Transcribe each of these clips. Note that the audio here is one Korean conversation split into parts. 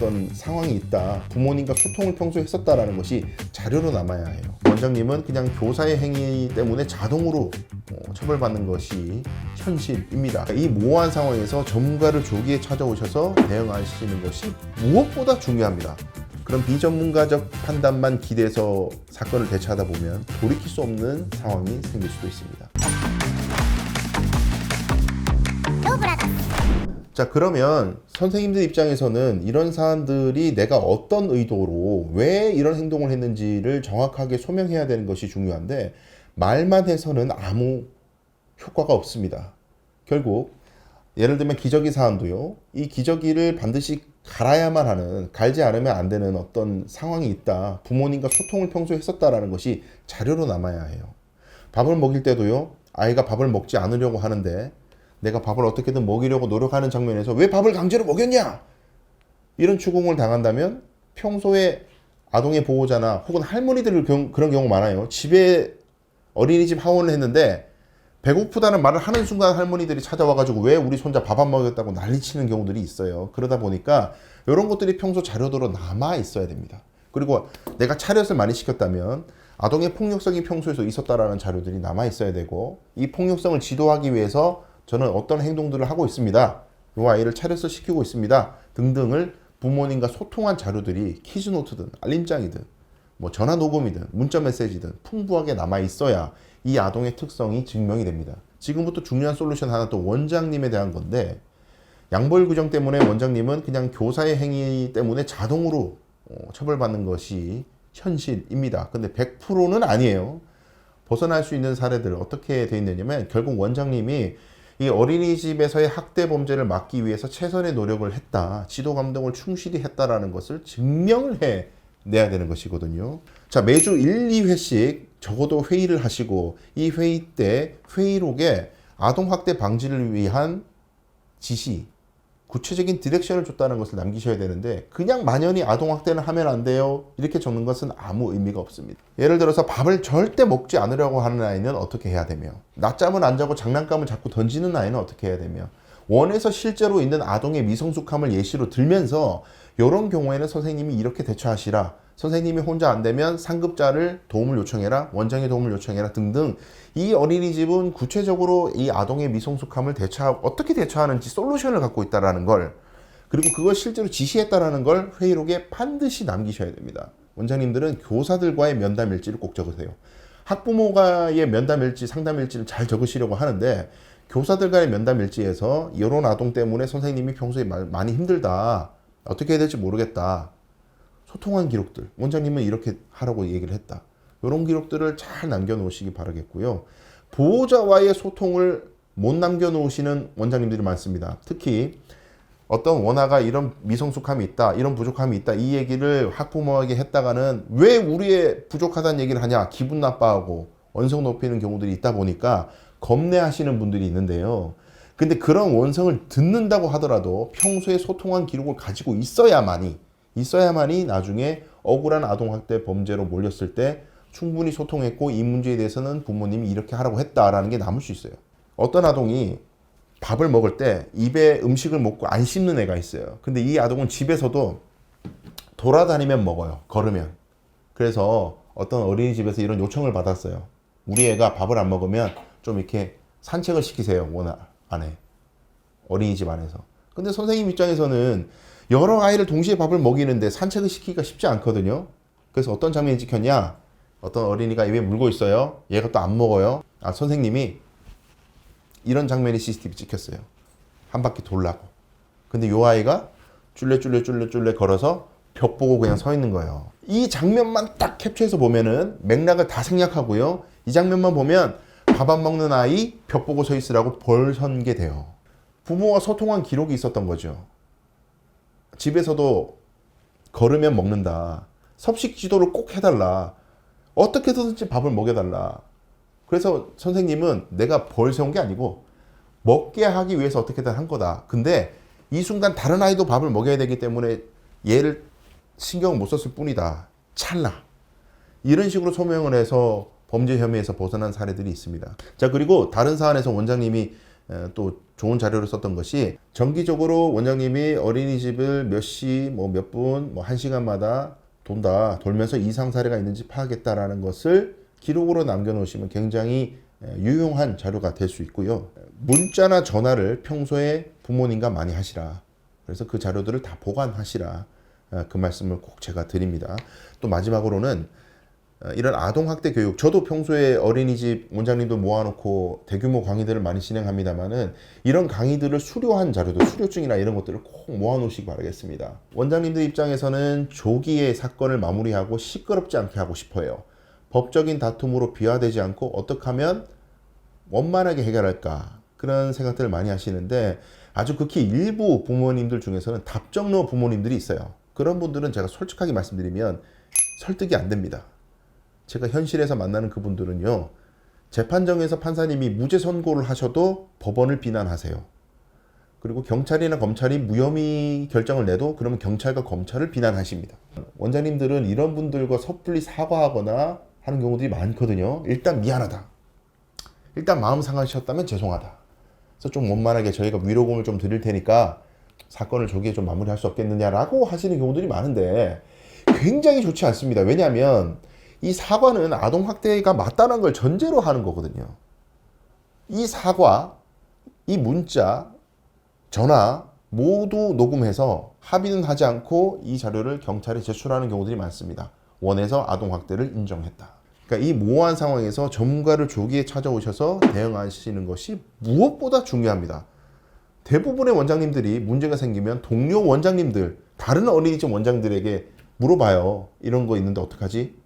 어떤 상황이 있다, 부모님과 소통을 평소에 했었다라는 것이 자료로 남아야 해요. 원장님은 그냥 교사의 행위 때문에 자동으로 처벌받는 것이 현실입니다. 이 모호한 상황에서 전문가를 조기에 찾아오셔서 대응하시는 것이 무엇보다 중요합니다. 그런 비전문가적 판단만 기대해서 사건을 대처하다 보면 돌이킬 수 없는 상황이 생길 수도 있습니다. 자, 그러면 선생님들 입장에서는 이런 사안들이 내가 어떤 의도로 왜 이런 행동을 했는지를 정확하게 소명해야 되는 것이 중요한데, 말만 해서는 아무 효과가 없습니다. 결국 예를 들면 기저귀 사안도요, 이 기저귀를 반드시 갈아야만 하는, 갈지 않으면 안 되는 어떤 상황이 있다, 부모님과 소통을 평소에 했었다라는 것이 자료로 남아야 해요. 밥을 먹일 때도요, 아이가 밥을 먹지 않으려고 하는데 내가 밥을 어떻게든 먹이려고 노력하는 장면에서 왜 밥을 강제로 먹였냐, 이런 추궁을 당한다면 평소에 아동의 보호자나 혹은 할머니들 그런 경우 많아요. 집에 어린이집 하원을 했는데 배고프다는 말을 하는 순간 할머니들이 찾아와가지고 왜 우리 손자 밥 안 먹였다고 난리치는 경우들이 있어요. 그러다 보니까 이런 것들이 평소 자료도로 남아 있어야 됩니다. 그리고 내가 차렷을 많이 시켰다면 아동의 폭력성이 평소에서 있었다라는 자료들이 남아 있어야 되고, 이 폭력성을 지도하기 위해서 저는 어떤 행동들을 하고 있습니다, 이 아이를 차렷을 시키고 있습니다 등등을 부모님과 소통한 자료들이 키즈노트든 알림장이든 뭐 전화 녹음이든 문자 메시지든 풍부하게 남아 있어야 이 아동의 특성이 증명이 됩니다. 지금부터 중요한 솔루션 하나, 또 원장님에 대한 건데, 양벌 규정 때문에 원장님은 그냥 교사의 행위 때문에 자동으로 처벌받는 것이 현실입니다. 근데 100%는 아니에요. 벗어날 수 있는 사례들 어떻게 돼 있느냐면, 결국 원장님이 이 어린이집에서의 학대 범죄를 막기 위해서 최선의 노력을 했다, 지도 감독을 충실히 했다라는 것을 증명을 해내야 되는 것이거든요. 자, 매주 1, 2회씩 적어도 회의를 하시고, 이 회의 때 회의록에 아동학대 방지를 위한 지시, 구체적인 디렉션을 줬다는 것을 남기셔야 되는데, 그냥 만연히 아동학대는 하면 안 돼요 이렇게 적는 것은 아무 의미가 없습니다. 예를 들어서 밥을 절대 먹지 않으려고 하는 아이는 어떻게 해야 되며, 낮잠을 안 자고 장난감을 자꾸 던지는 아이는 어떻게 해야 되며, 원에서 실제로 있는 아동의 미성숙함을 예시로 들면서 이런 경우에는 선생님이 이렇게 대처하시라, 선생님이 혼자 안 되면 상급자를 도움을 요청해라, 원장의 도움을 요청해라 등등, 이 어린이집은 구체적으로 이 아동의 미성숙함을 어떻게 대처하는지 솔루션을 갖고 있다는 걸, 그리고 그걸 실제로 지시했다는 걸 회의록에 반드시 남기셔야 됩니다. 원장님들은 교사들과의 면담일지를 꼭 적으세요. 학부모과의 면담일지, 상담일지를 잘 적으시려고 하는데, 교사들과의 면담일지에서 이런 아동 때문에 선생님이 평소에 많이 힘들다, 어떻게 해야 될지 모르겠다, 소통한 기록들, 원장님은 이렇게 하라고 얘기를 했다, 이런 기록들을 잘 남겨놓으시기 바라겠고요. 보호자와의 소통을 못 남겨놓으시는 원장님들이 많습니다. 특히 어떤 원아가 이런 미성숙함이 있다, 이런 부족함이 있다, 이 얘기를 학부모에게 했다가는 왜 우리의 부족하다는 얘기를 하냐, 기분 나빠하고 원성 높이는 경우들이 있다 보니까 겁내하시는 분들이 있는데요. 근데 그런 원성을 듣는다고 하더라도 평소에 소통한 기록을 가지고 있어야만이 나중에 억울한 아동학대 범죄로 몰렸을 때 충분히 소통했고, 이 문제에 대해서는 부모님이 이렇게 하라고 했다라는 게 남을 수 있어요. 어떤 아동이 밥을 먹을 때 입에 음식을 먹고 안 씹는 애가 있어요. 근데 이 아동은 집에서도 돌아다니면 먹어요, 걸으면. 그래서 어떤 어린이집에서 이런 요청을 받았어요. 우리 애가 밥을 안 먹으면 좀 이렇게 산책을 시키세요, 원 안에, 어린이집 안에서. 근데 선생님 입장에서는 여러 아이를 동시에 밥을 먹이는데 산책을 시키기가 쉽지 않거든요. 그래서 어떤 장면이 찍혔냐, 어떤 어린이가 입에 물고 있어요. 얘가 또 안 먹어요. 선생님이 이런 장면이 CCTV 찍혔어요. 한 바퀴 돌라고. 근데 요 아이가 쫄래 걸어서 벽 보고 그냥 서 있는 거예요. 이 장면만 딱 캡처해서 보면은 맥락을 다 생략하고요, 이 장면만 보면 밥 안 먹는 아이 벽 보고 서 있으라고 벌 선게 돼요. 부모와 소통한 기록이 있었던 거죠. 집에서도 걸으면 먹는다, 섭식 지도를 꼭 해달라, 어떻게 해서든지 밥을 먹여달라. 그래서 선생님은 내가 벌 세운 게 아니고 먹게 하기 위해서 어떻게든 한 거다. 근데 이 순간 다른 아이도 밥을 먹여야 되기 때문에 얘를 신경을 못 썼을 뿐이다, 찰나, 이런 식으로 소명을 해서 범죄 혐의에서 벗어난 사례들이 있습니다. 자, 그리고 다른 사안에서 원장님이 또 좋은 자료를 썼던 것이 정기적으로 원장님이 어린이집을 몇 시, 뭐 몇 분, 뭐 1시간마다 돌면서 이상 사례가 있는지 파악했다라는 것을 기록으로 남겨놓으시면 굉장히 유용한 자료가 될 수 있고요. 문자나 전화를 평소에 부모님과 많이 하시라. 그래서 그 자료들을 다 보관하시라. 그 말씀을 꼭 제가 드립니다. 또 마지막으로는 이런 아동학대 교육, 저도 평소에 어린이집 원장님도 모아놓고 대규모 강의들을 많이 진행합니다만은 이런 강의들을 수료한 자료들, 수료증이나 이런 것들을 꼭 모아놓으시기 바라겠습니다. 원장님들 입장에서는 조기에 사건을 마무리하고 시끄럽지 않게 하고 싶어요. 법적인 다툼으로 비화되지 않고 어떻게 하면 원만하게 해결할까, 그런 생각들을 많이 하시는데 아주 극히 일부 부모님들 중에서는 답정너 부모님들이 있어요. 그런 분들은 제가 솔직하게 말씀드리면 설득이 안 됩니다. 제가 현실에서 만나는 그분들은요, 재판정에서 판사님이 무죄 선고를 하셔도 법원을 비난하세요. 그리고 경찰이나 검찰이 무혐의 결정을 내도 그러면 경찰과 검찰을 비난하십니다. 원장님들은 이런 분들과 섣불리 사과하거나 하는 경우들이 많거든요. 일단 미안하다. 일단 마음 상하셨다면 죄송하다. 그래서 좀 원만하게 저희가 위로금을 좀 드릴 테니까 사건을 조기에 좀 마무리할 수 없겠느냐라고 하시는 경우들이 많은데 굉장히 좋지 않습니다. 왜냐하면 이 사과는 아동학대가 맞다는 걸 전제로 하는 거거든요. 이 사과, 이 문자, 전화 모두 녹음해서 합의는 하지 않고 이 자료를 경찰에 제출하는 경우들이 많습니다. 원해서 아동학대를 인정했다. 그러니까 이 모호한 상황에서 전문가를 조기에 찾아오셔서 대응하시는 것이 무엇보다 중요합니다. 대부분의 원장님들이 문제가 생기면 동료 원장님들, 다른 어린이집 원장들에게 물어봐요. 이런 거 있는데 어떡하지?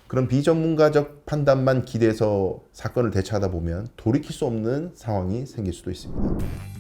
그런 비전문가적 판단만 기대해서 사건을 대처하다 보면 돌이킬 수 없는 상황이 생길 수도 있습니다.